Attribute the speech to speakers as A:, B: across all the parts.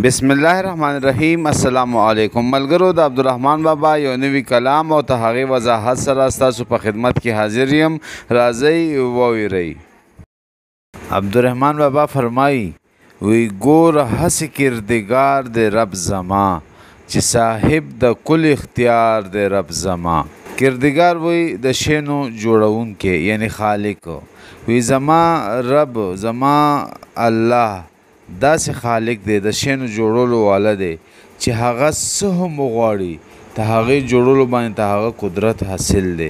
A: بسم الله الرحمن الرحیم. السلام علیکم ملګرو. د عبدالرحمن بابا یو نوی کلام او ته هغې وضاحت سره ستاسو په خدمت کې حاضر یم. راځئ وویرئ. عبدالرحمن بابا فرمایي وی ګور هسې کردګار د رب زما چې صاحب د کل اختیار د رب زما. کردګار وی د شینو جوړونکی یعنی خالق وی زما رب زما الله داسې خالق دی د شینو جوړولو والا دی چې هغه څه هم وغواړي د هغې جوړولو باندې د هغه قدرت حاصل دی.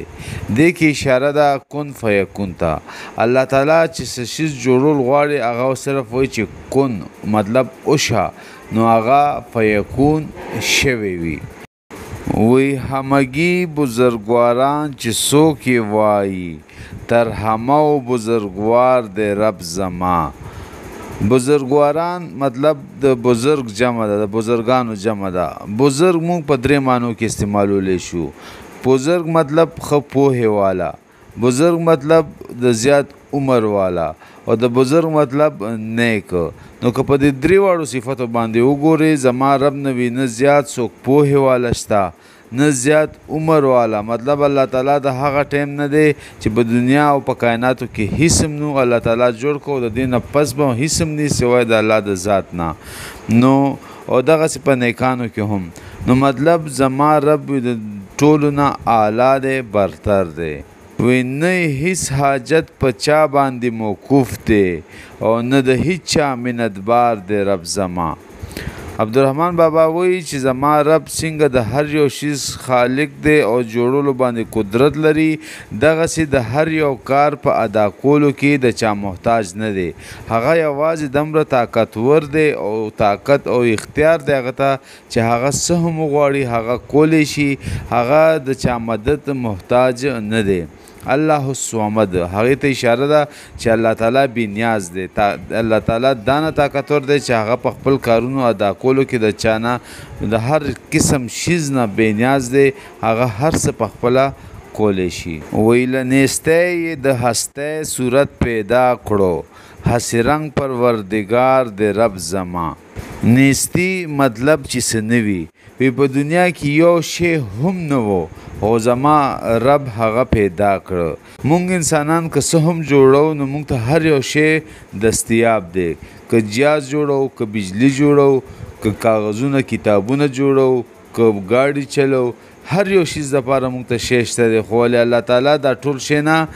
A: دې کې اشاره ده کن فیکون ته. الله تعالی چې څه شیز جوړول غواړي هغه صرف وایي چې کن مطلب اوشه نو هغه فیکون شوی وي. وی همگی بزرگواران چې څوک یې وایي تر همه و بزرگوار د رب زما. بزرگواران مطلب د بزرگ جمع ده، د بزرگانو جمع ده. بزرگ مونږ په درې معنو کې استعمالولی شو. بزرگ مطلب ښه پوهې والا، بزرگ مطلب د زیات عمر والا او د بزرگ مطلب نیک. نو که په دې درې واړو صفتو باندې وګورې زما رب نه وي نه زیات څوک پوهې والا شته نه زیات عمر والا. مطلب الله تعالی د هغه ټیم نه دی چې په دنیا او په کائناتو کې هیڅ هم نو الله تعالی جوړ کو د دې نه پس به هیڅ هم نه سوای د الله د ذات نه. نو او دغسې په نیکانو کې هم. نو مطلب زما رب د ټولو نه اعلی دی، برتر دی. وی نه هیڅ حاجت په چا باندې موقوف دی او نه د هیڅ چا منتبار دی رب زما. عبدالرحمن بابا وایي چې زما رب څنګه د هر یو شیز خالق دی او جوړولو باندې قدرت لري دغسې د هر یو کار په ادا کولو کې د چا محتاج نه دی. هغه یوازې دومره طاقتور دی او طاقت او اختیار دی هغه ته چې هغه څه هم وغواړي هغه کولی شي. هغه د چا مدد محتاج نه دی. الله الصمد هغې ته اشاره ده چې الله تعالی بې نیاز دی. الله تعالی دانه طاقتور دی چې هغه په خپل کارونو ادا کولو کې د چا نه د هر قسم شیز نه بې نیاز دی. هغه هر څه په خپله کولی شي. وی له نیستی د هستی صورت پیدا کړو هسې رنګ پروردګار د رب زما. نیستی مطلب چې څه نه وي. وی په دنیا کې یو شی هم نه و او زما رب هغه پیدا کړ. مونږ انسانان که څه هم جوړو نو مونږ ته هر یو شی دستیاب دی. که جهاز جوړو، که بجلی جوړو، که کاغذونه کتابونه جوړو، که ګاډي چلو، هر یو شیز دپاره مونږ ته شی شته دی. خو ولې الله تعالی دا ټول شی نه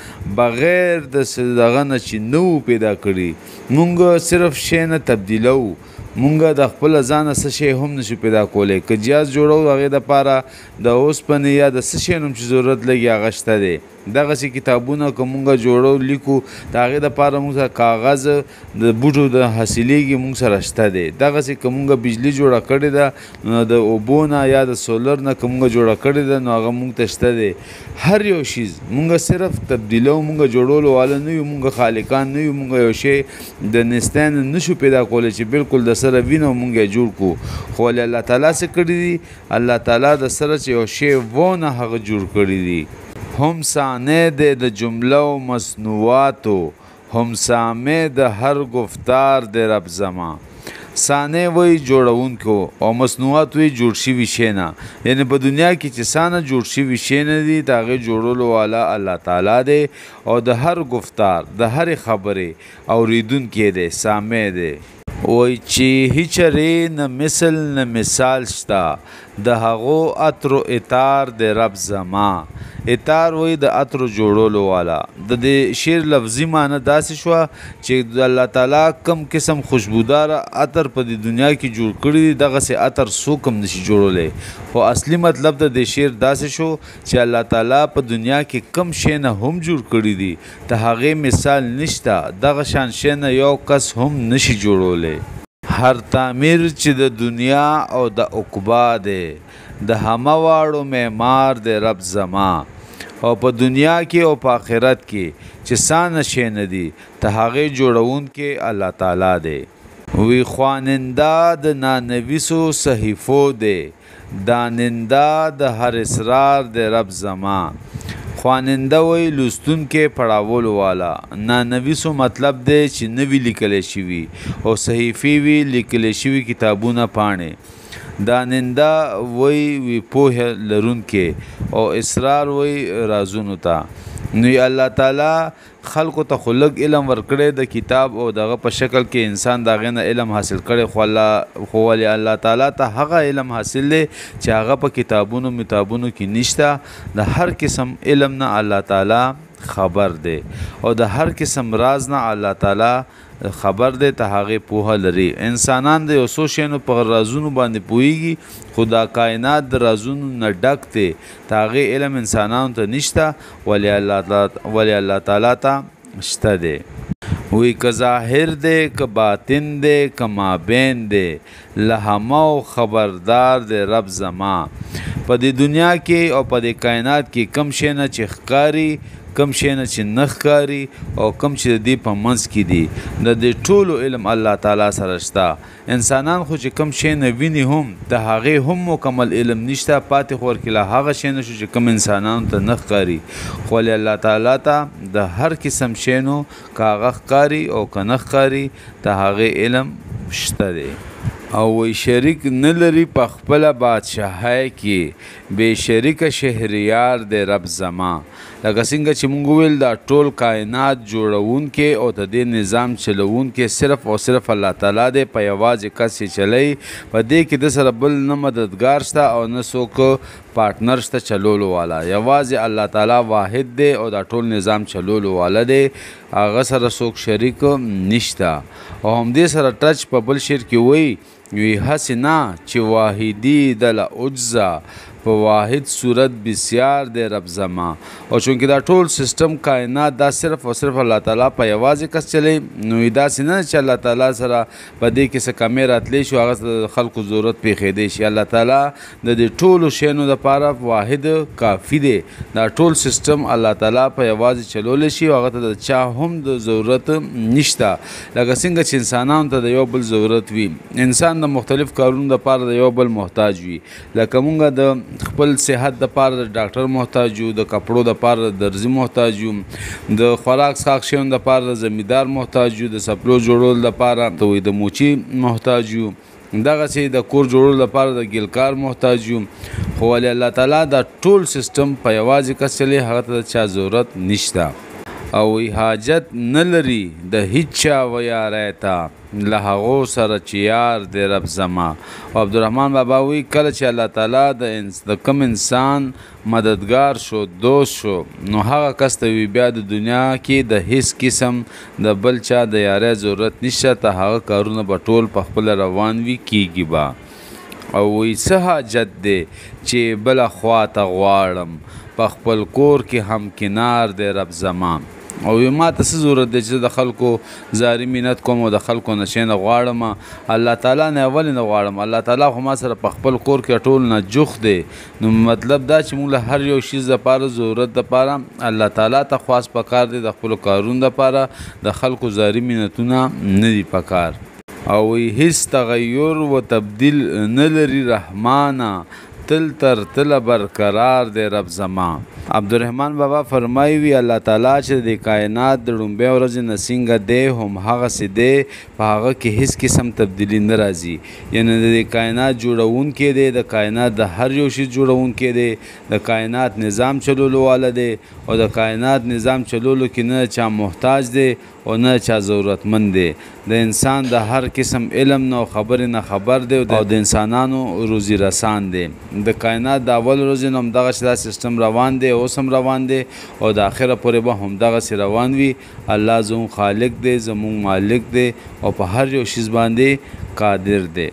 A: بغیر د دغه نه چې نه و پیدا کړي مونږ صرف شی نه تبدیلو. مونږ د خپل ځانه څه شی هم نشو پیدا کولی. که جهاز جوړو هغې دپاره د اوسپنې یا د څه شی هم چې ضرورت لګي هغه شته دی. دغسې کتابونه که مونږ جوړو لیکو د هغې دپاره مونږ سره کاغذ د بوټو د حاصلیږي مونږ سره شته دی. دغسې که مونږ بجلي جوړه کړې ده نو د اوبو نه یا د سولر نه که مونږ جوړه کړې ده نو هغه مونږ ته شته دی. هر یو شیز مونږ صرف تبدیلو. مونږ جوړولو والا نه یو، مونږ خالقان نه یو. مونږ یو شی د نیستی نه نشو پیدا کولی چې بالکل د سره وینو مونږ یې جوړ کړو. خو ولې الله تعالی څه کړي دي الله تعالی د سره چې یو شی ونه هغه جوړ کړي دي. هم صانع دی د جمله و مصنوعاتو هم سامع د هر گفتار د رب زما. صانع وی جوړونکو او مصنوعات وی جوړ شوي شی نه. یعنی په دنیا کې چې څه جوړ شوي شی نه دي د هغې جوړولو والا الله تعالی دی او د هر گفتار د هرې خبرې اوریدونکی دی، سامع دی. وی چې هیچرې نه مثل نه مثال شته د هغو عطرو اتار د رب زما. اتار وی د عطرو جوړولو والا. د دې شعر لفظي معنی داسې شوه چې د الله تعالی کم قسم خوشبوداره عطر په دې دنیا کې جوړ کړي دي دغسې عطر څوک هم نشي جوړولی. خو اصلي مطلب د دې شعر داسې شو چې الله تعالی په دنیا کې کم شی نه هم جوړ کړي دي د هغې مثال نشته. دغه شان شی نه یو کس هم نشي جوړولی. هر تعمیر چې د دنیا او د عقبا دی د همه واړو معمار د رب زما. او په دنیا کې او په آخرت کې چې څه شی نه دي د هغې جوړونکی الله تعالی دی. وی خواننده د نانویسو صحیفو دی داننده د هر اسرار د رب زما. خواننده وی لوستونکې پړاولو والا. نانویسو مطلب دی چې نوی لیکلی شوي او صحیفې وي لیکلی شوي کتابونه پاڼې. داننده وی پوهه لرونکې او اصرار وی رازونو ته. نو الله تعالی خلقو ته خلق علم ورکړي د کتاب او دغه په شکل کې انسان دغه نه علم حاصل کړي خو ولی الله تعالی ته هغه علم حاصل دی چې هغه په کتابونو متابونو کې نشته. د هر قسم علم نه الله تعالی خبر دی او د هر قسم راز نه الله تعالی خبر دی ته هغه پوهه لري. انسانان د یو څو شیانو په رازونو باندې پوهیږي خو دا کائنات د رازونو نه ډک دی ته هغه علم انسانانو ته نشته ولی الله تعالی ته شته دی. وی که ظاهر دی که باطن دی که مابین دی لهمو خبردار دی رب زما. په دې دنیا کې او په دې کائنات کې کم شی نه چې ښکاري کم شی نه چې نه ښکاري او کم چې د دې په منځ کې دي د دې ټولو علم الله تعالی سره شته. انسانان خو چې کم شی نه ویني هم د هغې هم مکمل علم نشته پاتې خو ورکې له هغه شی نه شو چې کم انسانانو ته نه ښکاري خو ولې الله تعالی ته د هر قسم شی نو که هغه ښکاري او که نه ښکاري د هغې علم شته دی. او وی شریک نه لري په خپله بادشاهۍ کې بې شریکه شهریار دی رب زما. لکه څنګه چې موږ وویل دا ټول کائنات جوړونکی او د دې نظام چلونکی صرف او صرف الله تعالی دی په یوازې کس یې چلی په دې کې د سره بل نه مددګار شته او نه څوک پارټنر شته چلولو والا. یوازې الله تعالی واحد دی او دا ټول نظام چلولو والا دی هغه سره څوک شریک نشته. او همدې سره ټچ په بل شعر کې وی هسې نه چې واحدي دله عجزه په واحد صورت بسیار دی رب زما. او چونکې دا ټول سیستم کائنات دا صرف او صرف الله تعالی په یوازې کس چلی نو داسې نه چې الله تعالی سره په دې کې څه کمې راتلی شي هغه د خلکو ضرورت پېښېدی شي. الله تعالی د دې ټولو شیانو دپاره واحد کافي دی. دا ټول سیستم الله تعالی په یوازې چلولی شي او هغه ته د چا هم د ضرورت نشته. لکه څنګه چې انسانانو ته د یو بل ضرورت وي انسان د مختلف کارونو دپاره د یو بل محتاج وي. لکه مونږ د خپل صحت دپاره د ډاکټر محتاج یو د کپړو دپاره د درزي محتاج یو د خوراک څښاک شیانو دپاره د زمیندار محتاج یو د څپلو جوړولو دپاره د موچي محتاج یو دغسې د کور جوړولو لپاره د ګیلکار محتاج یو خو ولې الله تعالی دا ټول سیستم په یوازې کس چلی هغه ته د چا ضرورت نشته. او حاجت نه لري د هیچ چا و یاری ته له هغو سره چې یار دی رب زما. او عبدالرحمن بابا وی کله چې الله تعالی د کم انسان مددگار شو دوست شو نو هغه کس ته وی بیا د دنیا کې د هیڅ قسم د بل چا د یاری ضرورت نشته ته هغه کارونه به ټول په خپله روان وي کیږي به. او وی څه حاجت دی چې بله خوا ته غواړم په خپل کور کې همکنار دی رب زما. او ما ته څه ضرورت دی چې د خلکو زاري منت کوم او د خلکو نه شی نه غواړم الله تعالی نه ولې نه غواړم. الله تعالی خو ما سره په خپل کور کې ټول نه جوخ دی. نو مطلب دا چې موږ له هر یو شیز دپاره ضرورت دپاره الله تعالی ته خاص پکار دی د خپلو کارونو دپاره د خلکو زاري منتونه نه دي پکار. او هیڅ تغیر و تبدیل نه لري رحمانه تل تر تله برقرار دی رب زما. عبدالرحمن بابا فرمایي وي الله تعالی چې د کائنات د لومبۍ ورځې نه څنګه دی هم هغسې دی په هغه کې هیڅ قسم تبدیلي نه راځي. یعنې د کائنات جوړونکی دی د کائنات د هر یو شي جوړونکی دی د کائنات نظام چلولو والا دی او د کائنات نظام چلولو کې نه چا محتاج دی او نه چا ضرورتمند دی. د انسان د هر قسم علم نه او خبرې نه خبر دی او د انسانانو روزي رسان دی. د کائنات د اول ورځې نه همدغسې دا سیستم روان دی اوس هم روان دی او د آخره پورې به همدغسې روان وي. الله زموږ خالق دی زموږ مالک دی او په هر یو شیز باندې قادر دی.